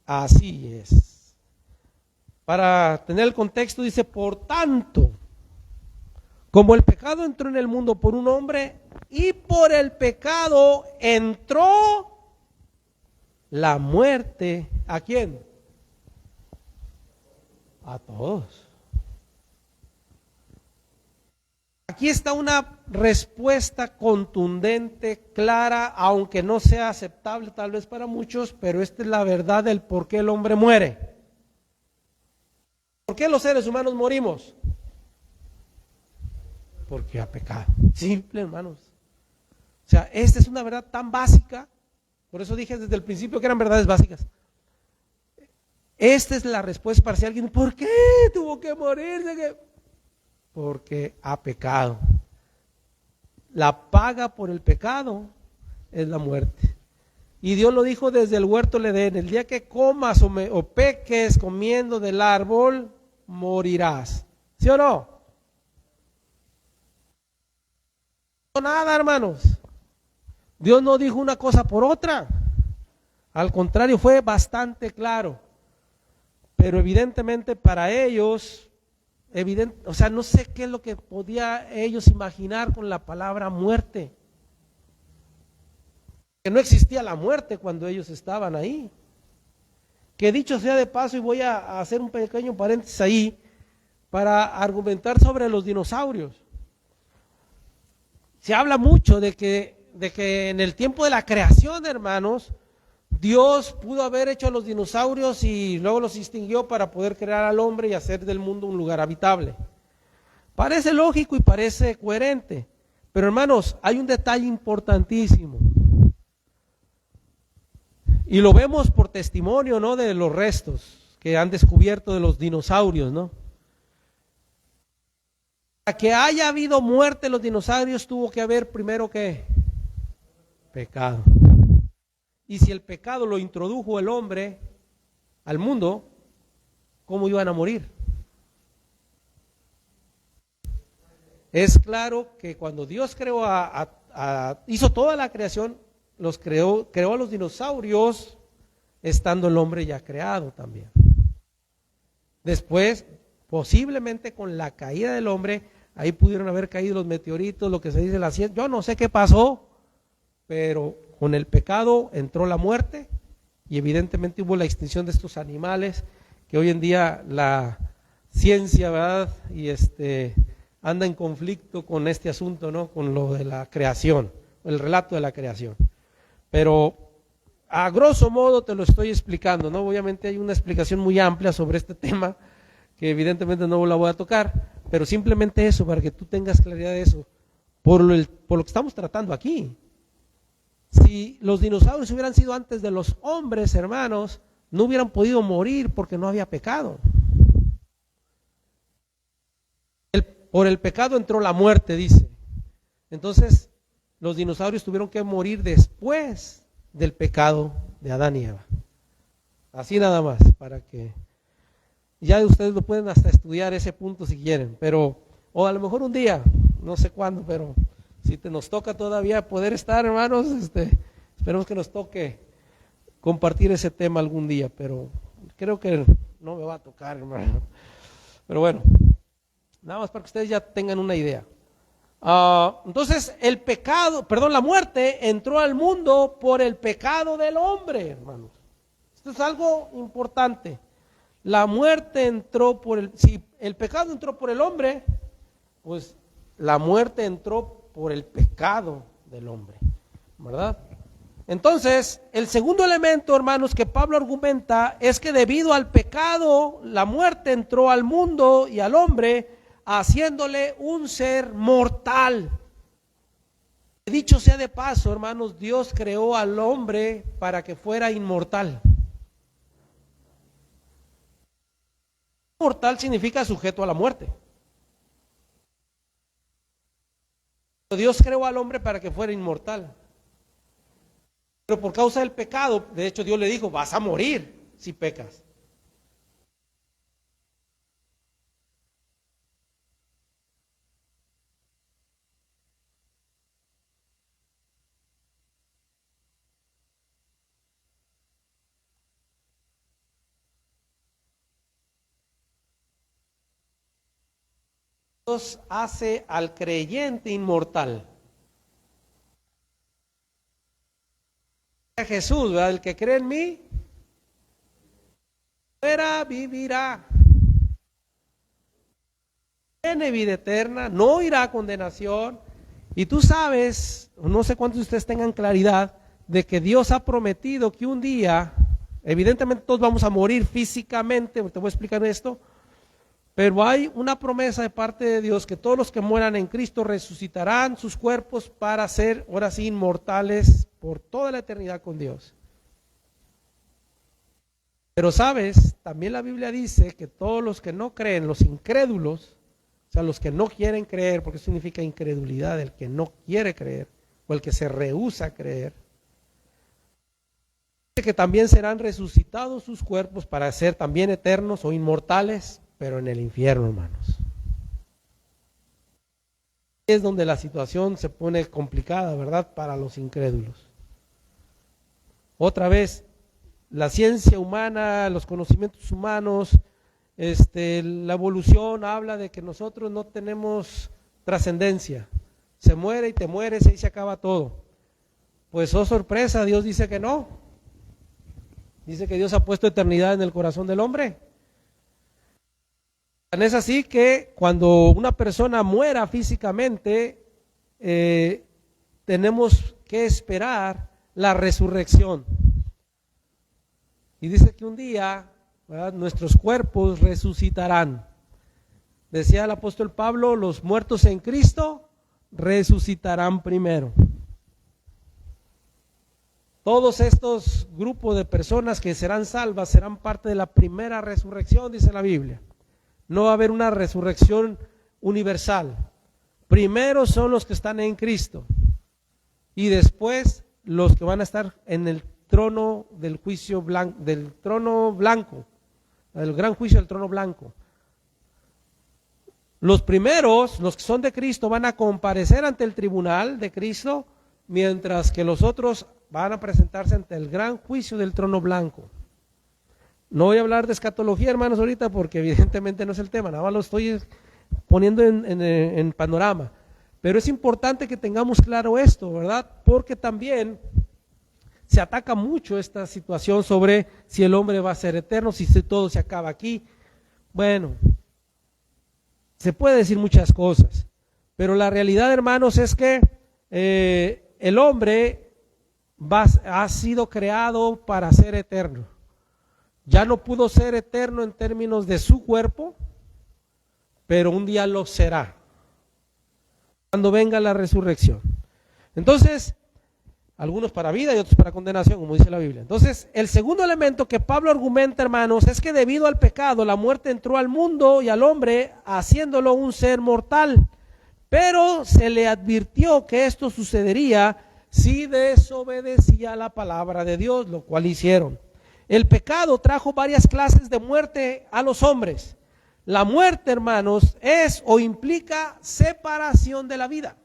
S1: así es. Para tener el contexto dice, por tanto, como el pecado entró en el mundo por un hombre, y por el pecado entró la muerte. ¿A quién? A todos. Aquí está una respuesta contundente, clara, aunque no sea aceptable tal vez para muchos, pero esta es la verdad del por qué el hombre muere. ¿Por qué los seres humanos morimos? Porque ha pecado. Simple, hermanos. O sea, esta es una verdad tan básica, por eso dije desde el principio que eran verdades básicas. Esta es la respuesta para si alguien, ¿por qué tuvo que morir? Porque ha pecado. La paga por el pecado es la muerte. Y Dios lo dijo desde el huerto del Edén, el día que comas o peques comiendo del árbol, morirás. ¿Sí o no? No, nada, hermanos. Dios no dijo una cosa por otra. Al contrario, fue bastante claro. Pero evidentemente para ellos, o sea, no sé qué es lo que podía ellos imaginar con la palabra muerte. Que no existía la muerte cuando ellos estaban ahí. Que dicho sea de paso, y voy a hacer un pequeño paréntesis ahí, para argumentar sobre los dinosaurios. Se habla mucho de que en el tiempo de la creación, hermanos, Dios pudo haber hecho a los dinosaurios y luego los extinguió para poder crear al hombre y hacer del mundo un lugar habitable. Parece lógico y parece coherente, pero hermanos, hay un detalle importantísimo. Y lo vemos por testimonio, ¿no?, de los restos que han descubierto de los dinosaurios, ¿no? Para que haya habido muerte de los dinosaurios tuvo que haber primero ¿qué? Pecado. Y si el pecado lo introdujo el hombre al mundo, ¿cómo iban a morir? Es claro que cuando Dios creó hizo toda la creación, creó a los dinosaurios estando el hombre ya creado también. Después, posiblemente con la caída del hombre, ahí pudieron haber caído los meteoritos, lo que se dice la ciencia, yo no sé qué pasó, pero con el pecado entró la muerte y evidentemente hubo la extinción de estos animales que hoy en día la ciencia, ¿verdad?, y anda en conflicto con este asunto, ¿no?, con lo de la creación, el relato de la creación. Pero a grosso modo te lo estoy explicando, ¿no? Obviamente hay una explicación muy amplia sobre este tema que evidentemente no la voy a tocar, pero simplemente eso, para que tú tengas claridad de eso, por lo que estamos tratando aquí. Si los dinosaurios hubieran sido antes de los hombres, hermanos, no hubieran podido morir porque no había pecado. Por el pecado entró la muerte, dice. Entonces, los dinosaurios tuvieron que morir después del pecado de Adán y Eva. Así nada más, para que ya ustedes lo pueden hasta estudiar ese punto si quieren, pero, o a lo mejor un día, no sé cuándo, pero si nos toca todavía poder estar, hermanos, esperemos que nos toque compartir ese tema algún día, pero creo que no me va a tocar, hermano. Pero bueno, nada más para que ustedes ya tengan una idea. Entonces la muerte entró al mundo por el pecado del hombre, hermanos. Esto es algo importante. La muerte entró si el pecado entró por el hombre, pues la muerte entró por el pecado del hombre, ¿verdad? Entonces, el segundo elemento, hermanos, que Pablo argumenta es que debido al pecado, la muerte entró al mundo y al hombre, haciéndole un ser mortal. Dicho sea de paso, hermanos, Dios creó al hombre para que fuera inmortal. Mortal significa sujeto a la muerte. Dios creó al hombre para que fuera inmortal. Pero por causa del pecado, de hecho Dios le dijo, vas a morir si pecas. Dios hace al creyente inmortal. Jesús, ¿verdad? El que cree en mí, muera, vivirá. Tiene vida eterna, no irá a condenación. Y tú sabes, no sé cuántos de ustedes tengan claridad, de que Dios ha prometido que un día, evidentemente todos vamos a morir físicamente, te voy a explicar esto, pero hay una promesa de parte de Dios que todos los que mueran en Cristo resucitarán sus cuerpos para ser, ahora sí, inmortales por toda la eternidad con Dios. Pero sabes, también la Biblia dice que todos los que no creen, los incrédulos, o sea, los que no quieren creer, porque eso significa incredulidad, el que no quiere creer, o el que se rehúsa a creer, que también serán resucitados sus cuerpos para ser también eternos o inmortales, pero en el infierno, hermanos. Es donde la situación se pone complicada, ¿verdad? Para los incrédulos. Otra vez, la ciencia humana, los conocimientos humanos, la evolución habla de que nosotros no tenemos trascendencia. Se muere y te mueres y ahí se acaba todo. Pues, oh sorpresa, Dios dice que no. Dice que Dios ha puesto eternidad en el corazón del hombre. Es así que cuando una persona muera físicamente, tenemos que esperar la resurrección. Y dice que un día, ¿verdad?, nuestros cuerpos resucitarán. Decía el apóstol Pablo, los muertos en Cristo resucitarán primero. Todos estos grupos de personas que serán salvas serán parte de la primera resurrección, dice la Biblia. No va a haber una resurrección universal. Primero son los que están en Cristo y después los que van a estar en el trono del juicio blanco, del trono blanco, el gran juicio del trono blanco. Los primeros, los que son de Cristo, van a comparecer ante el tribunal de Cristo, mientras que los otros van a presentarse ante el gran juicio del trono blanco. No voy a hablar de escatología, hermanos, ahorita, porque evidentemente no es el tema, nada más lo estoy poniendo en panorama. Pero es importante que tengamos claro esto, ¿verdad? Porque también se ataca mucho esta situación sobre si el hombre va a ser eterno, si todo se acaba aquí. Bueno, se puede decir muchas cosas, pero la realidad, hermanos, es que el hombre ha sido creado para ser eterno. Ya no pudo ser eterno en términos de su cuerpo, pero un día lo será, cuando venga la resurrección. Entonces, algunos para vida y otros para condenación, como dice la Biblia. Entonces, el segundo elemento que Pablo argumenta, hermanos, es que debido al pecado, la muerte entró al mundo y al hombre, haciéndolo un ser mortal. Pero se le advirtió que esto sucedería si desobedecía la palabra de Dios, lo cual hicieron. El pecado trajo varias clases de muerte a los hombres. La muerte, hermanos, es o implica separación de la vida.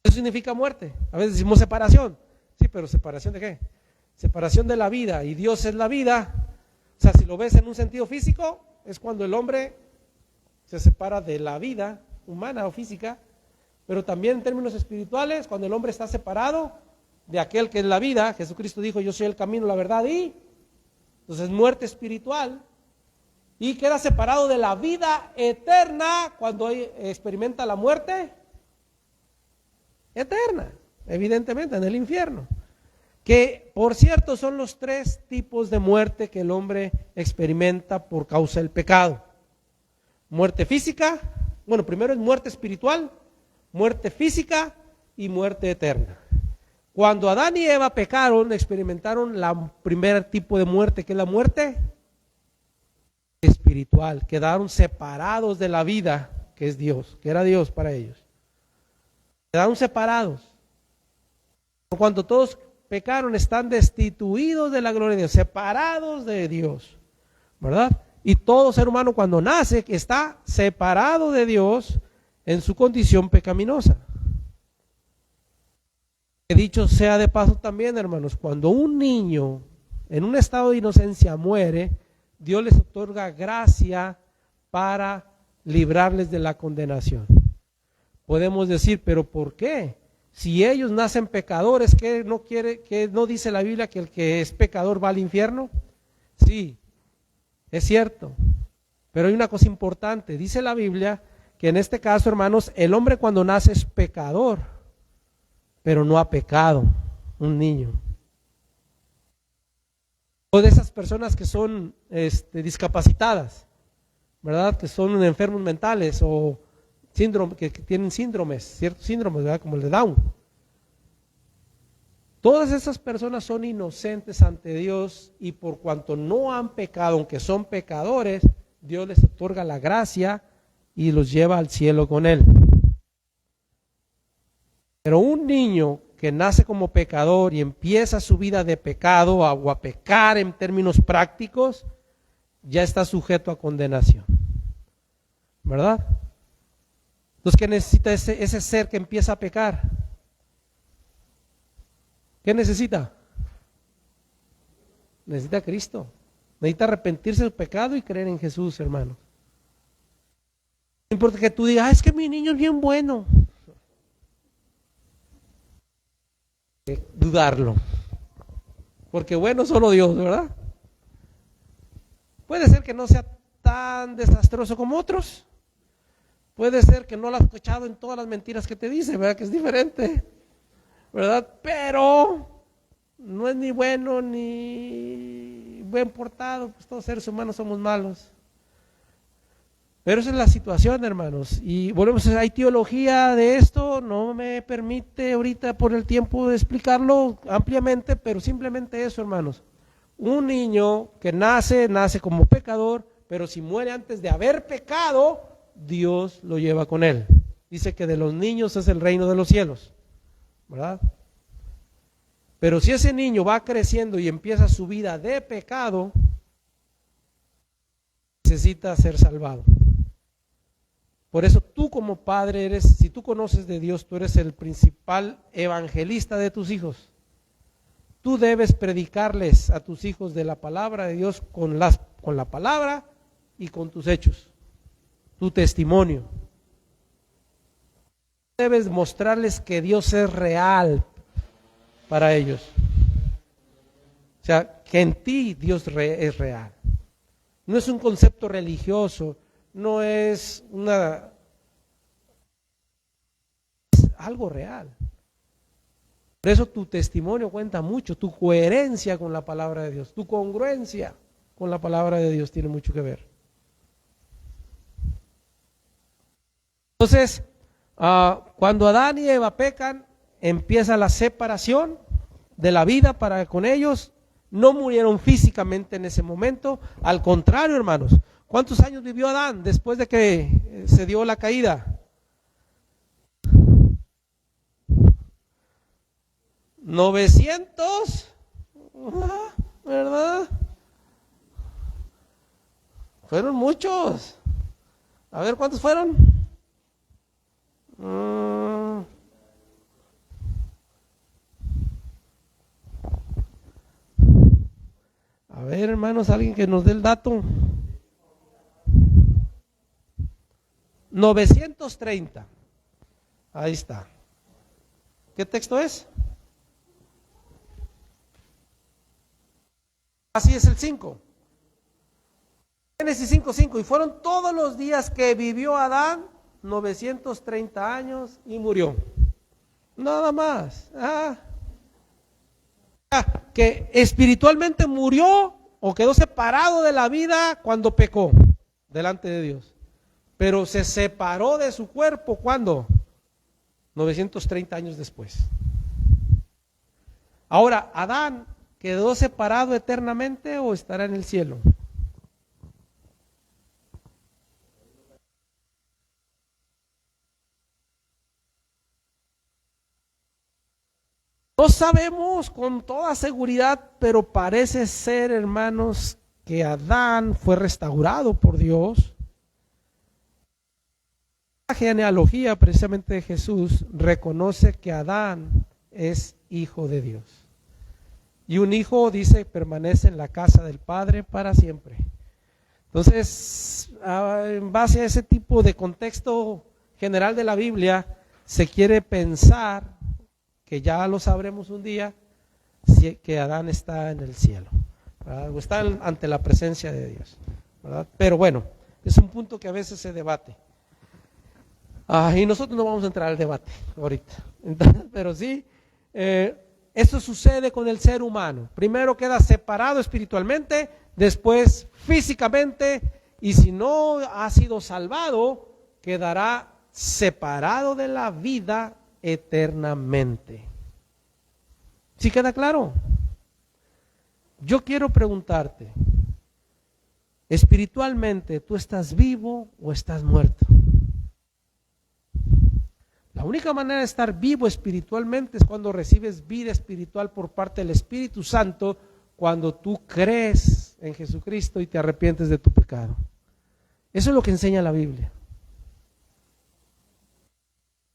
S1: Eso significa muerte. A veces decimos separación. Sí, pero ¿separación de qué? Separación de la vida, y Dios es la vida. O sea, si lo ves en un sentido físico, es cuando el hombre se separa de la vida humana o física, pero también en términos espirituales, cuando el hombre está separado de aquel que es la vida. Jesucristo dijo, yo soy el camino, la verdad y... Entonces, muerte espiritual, y queda separado de la vida eterna cuando experimenta la muerte eterna, evidentemente en el infierno, que por cierto son los tres tipos de muerte que el hombre experimenta por causa del pecado. Muerte física, bueno, primero es muerte espiritual, muerte física y muerte eterna. Cuando Adán y Eva pecaron, experimentaron la primer tipo de muerte, que es la muerte espiritual. Quedaron separados de la vida, que es Dios, que era Dios para ellos. Quedaron separados. Cuando todos pecaron, están destituidos de la gloria de Dios, separados de Dios, ¿verdad? Y todo ser humano cuando nace está separado de Dios en su condición pecaminosa. Dicho sea de paso también, hermanos, cuando un niño en un estado de inocencia muere, Dios les otorga gracia para librarles de la condenación. Podemos decir, pero ¿por qué? Si ellos nacen pecadores, ¿qué no dice la Biblia que el que es pecador va al infierno? Sí, es cierto. Pero hay una cosa importante, dice la Biblia que en este caso, hermanos, el hombre cuando nace es pecador, pero no ha pecado, un niño. O de esas personas que son discapacitadas, ¿verdad? Que son enfermos mentales o que tienen síndromes, ciertos síndromes, ¿verdad? Como el de Down. Todas esas personas son inocentes ante Dios y por cuanto no han pecado, aunque son pecadores, Dios les otorga la gracia y los lleva al cielo con Él. Pero un niño que nace como pecador y empieza su vida de pecado o a pecar en términos prácticos, ya está sujeto a condenación, ¿verdad? Entonces, ¿qué necesita ese ser que empieza a pecar? ¿Qué necesita? Necesita a Cristo. Necesita arrepentirse del pecado y creer en Jesús, hermano. No importa que tú digas, es que mi niño es bien bueno. Dudarlo. Porque bueno, solo Dios, ¿verdad? Puede ser que no sea tan desastroso como otros. Puede ser que no lo has escuchado en todas las mentiras que te dice, ¿verdad? Que es diferente, ¿verdad? Pero no es ni bueno ni buen portado, pues todos seres humanos somos malos. Pero esa es la situación, hermanos. Y volvemos a hay teología de esto, no me permite ahorita por el tiempo de explicarlo ampliamente, pero simplemente eso, hermanos. Un niño que nace como pecador, pero si muere antes de haber pecado, Dios lo lleva con él. Dice que de los niños es el reino de los cielos, ¿verdad? Pero si ese niño va creciendo y empieza su vida de pecado, necesita ser salvado. Por eso tú como padre si tú conoces de Dios, tú eres el principal evangelista de tus hijos. Tú debes predicarles a tus hijos de la palabra de Dios con la palabra y con tus hechos, tu testimonio. Debes mostrarles que Dios es real para ellos. O sea, que en ti Dios es real. No es un concepto religioso, no es algo real. Por eso tu testimonio cuenta mucho, tu coherencia con la palabra de Dios, tu congruencia con la palabra de Dios tiene mucho que ver. Entonces, cuando Adán y Eva pecan, empieza la separación de la vida para con ellos. No murieron físicamente en ese momento, al contrario, hermanos. ¿Cuántos años vivió Adán después de que se dio la caída? 900, ¿verdad? Fueron muchos. A ver, ¿cuántos fueron? A ver, hermanos, alguien que nos dé el dato. 930. Ahí está. ¿Qué texto es? Así es el 5. Génesis 5:5. Y fueron todos los días que vivió Adán, 930 años y murió. Nada más. Que espiritualmente murió o quedó separado de la vida cuando pecó delante de Dios. Pero se separó de su cuerpo, ¿cuándo? 930 años después. Ahora, ¿Adán quedó separado eternamente o estará en el cielo? No sabemos con toda seguridad, pero parece ser, hermanos, que Adán fue restaurado por Dios. La genealogía precisamente de Jesús reconoce que Adán es hijo de Dios. Y un hijo, dice, permanece en la casa del Padre para siempre. Entonces, en base a ese tipo de contexto general de la Biblia, se quiere pensar, que ya lo sabremos un día, que Adán está en el cielo, ¿verdad? O está ante la presencia de Dios, ¿verdad? Pero bueno, es un punto que a veces se debate. Y nosotros no vamos a entrar al debate ahorita. Entonces, pero sí, esto sucede con el ser humano. Primero queda separado espiritualmente, después físicamente, y si no ha sido salvado, quedará separado de la vida eternamente. ¿Sí queda claro? Yo quiero preguntarte, espiritualmente, ¿tú estás vivo o estás muerto? La única manera de estar vivo espiritualmente es cuando recibes vida espiritual por parte del Espíritu Santo, cuando tú crees en Jesucristo y te arrepientes de tu pecado. Eso es lo que enseña la Biblia.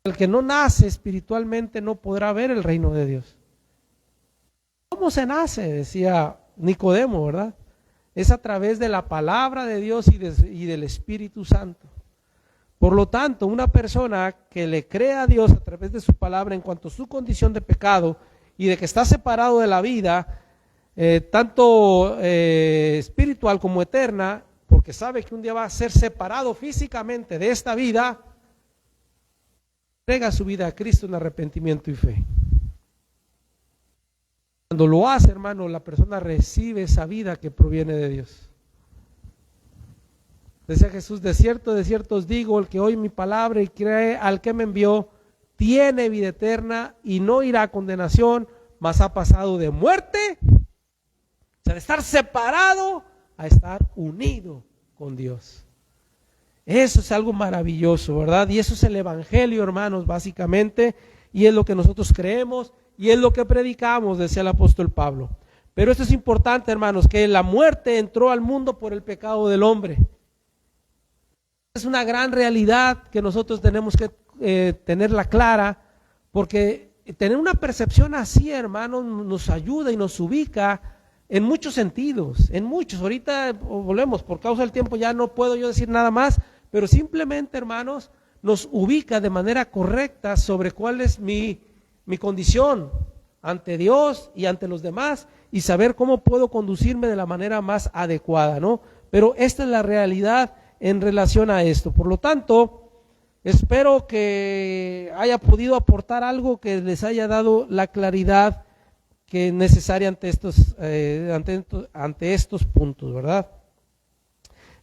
S1: El que no nace espiritualmente no podrá ver el reino de Dios. ¿Cómo se nace? Decía Nicodemo, ¿verdad? Es a través de la palabra de Dios y del Espíritu Santo. Por lo tanto, una persona que le cree a Dios a través de su palabra en cuanto a su condición de pecado y de que está separado de la vida, tanto espiritual como eterna, porque sabe que un día va a ser separado físicamente de esta vida, entrega su vida a Cristo en arrepentimiento y fe. Cuando lo hace, hermano, la persona recibe esa vida que proviene de Dios. Decía Jesús, de cierto os digo, el que oye mi palabra y cree al que me envió, tiene vida eterna y no irá a condenación, mas ha pasado de muerte, o sea, de estar separado, a estar unido con Dios. Eso es algo maravilloso, ¿verdad? Y eso es el evangelio, hermanos, básicamente, y es lo que nosotros creemos, y es lo que predicamos, decía el apóstol Pablo. Pero esto es importante, hermanos, que la muerte entró al mundo por el pecado del hombre. Es una gran realidad que nosotros tenemos que tenerla clara, porque tener una percepción así, hermanos, nos ayuda y nos ubica en muchos sentidos, en muchos. Ahorita volvemos, por causa del tiempo ya no puedo yo decir nada más, pero simplemente, hermanos, nos ubica de manera correcta sobre cuál es mi condición ante Dios y ante los demás, y saber cómo puedo conducirme de la manera más adecuada, ¿no? Pero esta es la realidad en relación a esto. Por lo tanto, espero que haya podido aportar algo que les haya dado la claridad que es necesaria ante estos puntos, ¿verdad?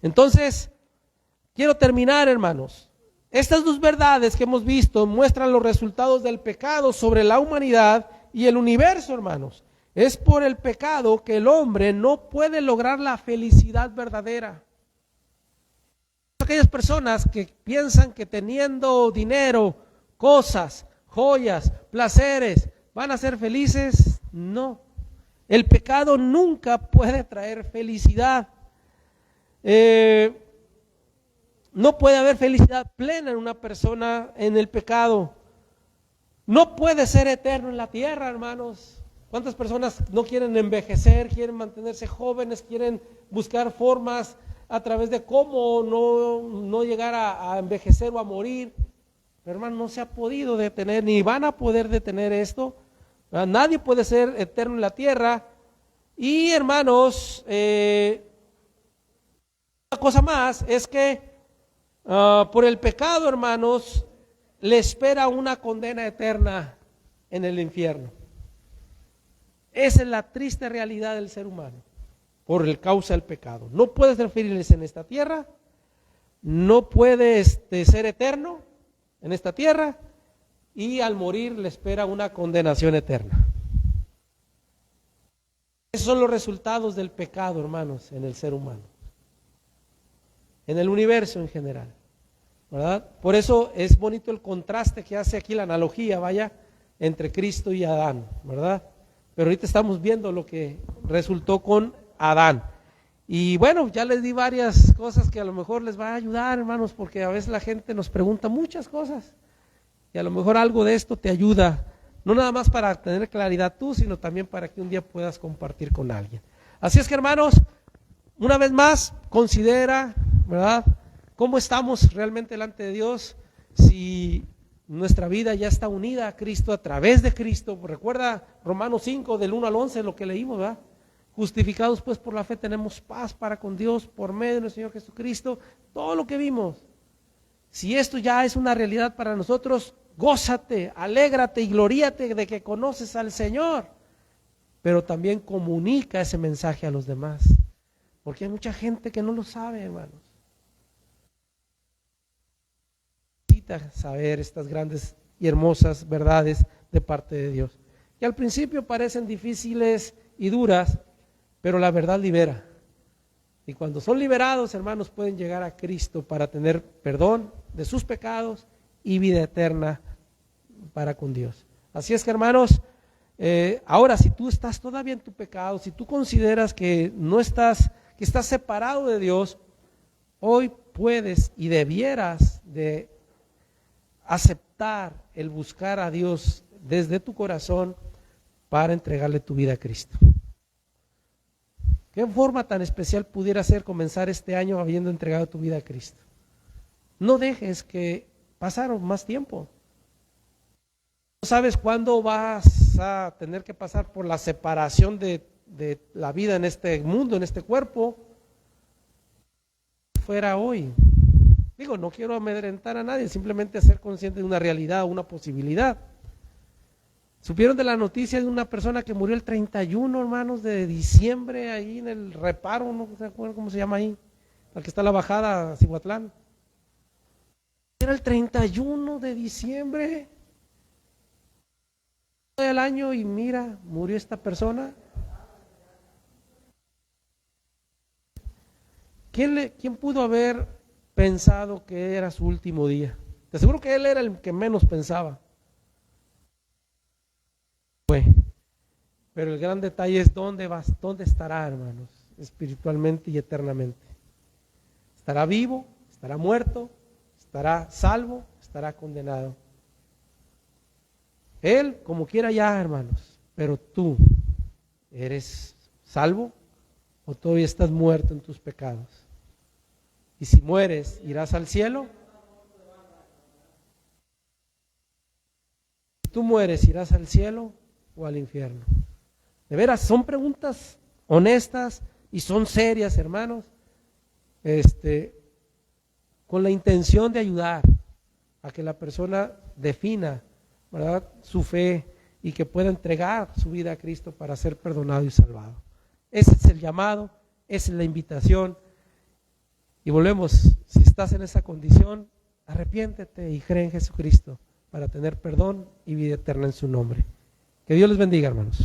S1: Entonces, quiero terminar, hermanos. Estas dos verdades que hemos visto muestran los resultados del pecado sobre la humanidad y el universo, hermanos. Es por el pecado que el hombre no puede lograr la felicidad verdadera. Aquellas personas que piensan que teniendo dinero, cosas, joyas, placeres, van a ser felices, no. El pecado nunca puede traer felicidad. No puede haber felicidad plena en una persona en el pecado. No puede ser eterno en la tierra, hermanos. ¿Cuántas personas no quieren envejecer, quieren mantenerse jóvenes, quieren buscar formas a través de cómo no llegar a envejecer o a morir? Pero, hermano, no se ha podido detener, ni van a poder detener esto. Nadie puede ser eterno en la tierra. Y, hermanos, una cosa más es que por el pecado, hermanos, le espera una condena eterna en el infierno. Esa es la triste realidad del ser humano, por el causa del pecado. No puede ser feliz en esta tierra, no puede ser eterno en esta tierra, y al morir le espera una condenación eterna. Esos son los resultados del pecado, hermanos, en el ser humano, en el universo en general, ¿verdad? Por eso es bonito el contraste que hace aquí, la analogía, vaya, entre Cristo y Adán, ¿verdad? Pero ahorita estamos viendo lo que resultó con Adán. Y bueno, ya les di varias cosas que a lo mejor les va a ayudar, hermanos, porque a veces la gente nos pregunta muchas cosas, y a lo mejor algo de esto te ayuda, no nada más para tener claridad tú, sino también para que un día puedas compartir con alguien. Así es que, hermanos, una vez más, considera, ¿verdad?, cómo estamos realmente delante de Dios, si nuestra vida ya está unida a Cristo, a través de Cristo. Recuerda Romanos 5, del 1 al 11, lo que leímos, ¿verdad? Justificados pues por la fe tenemos paz para con Dios por medio del Señor Jesucristo. Todo lo que vimos. Si esto ya es una realidad para nosotros, gózate, alégrate y gloríate de que conoces al Señor. Pero también comunica ese mensaje a los demás. Porque hay mucha gente que no lo sabe, hermanos. Necesita saber estas grandes y hermosas verdades de parte de Dios. Que al principio parecen difíciles y duras, pero la verdad libera. Y cuando son liberados, hermanos, pueden llegar a Cristo para tener perdón de sus pecados y vida eterna para con Dios. Así es que, hermanos, ahora si tú estás todavía en tu pecado, si tú consideras que no estás, que estás separado de Dios, hoy puedes y debieras de aceptar el buscar a Dios desde tu corazón para entregarle tu vida a Cristo. ¿Qué forma tan especial pudiera ser comenzar este año habiendo entregado tu vida a Cristo? No dejes que pasara más tiempo. No sabes cuándo vas a tener que pasar por la separación de la vida en este mundo, en este cuerpo. Fuera hoy. Digo, no quiero amedrentar a nadie, simplemente ser consciente de una realidad, una posibilidad. ¿Supieron de la noticia de una persona que murió el 31, hermanos, de diciembre, ahí en el Reparo, no se acuerdan cómo se llama ahí, al que está la bajada a Cihuatlán? Era el 31 de diciembre del año y mira, murió esta persona. ¿Quién pudo haber pensado que era su último día? Te aseguro que él era el que menos pensaba. Pero el gran detalle es dónde estará, hermanos, espiritualmente y eternamente. ¿Estará vivo? ¿Estará muerto? ¿Estará salvo? ¿Estará condenado? Él, como quiera ya, hermanos, pero tú, ¿eres salvo o todavía estás muerto en tus pecados? Y si mueres, ¿irás al cielo? Si tú mueres, ¿irás al cielo o al infierno? De veras, son preguntas honestas y son serias, hermanos, con la intención de ayudar a que la persona defina, ¿verdad?, su fe y que pueda entregar su vida a Cristo para ser perdonado y salvado. Ese es el llamado, esa es la invitación. Y volvemos, si estás en esa condición, arrepiéntete y cree en Jesucristo para tener perdón y vida eterna en su nombre. Que Dios les bendiga, hermanos.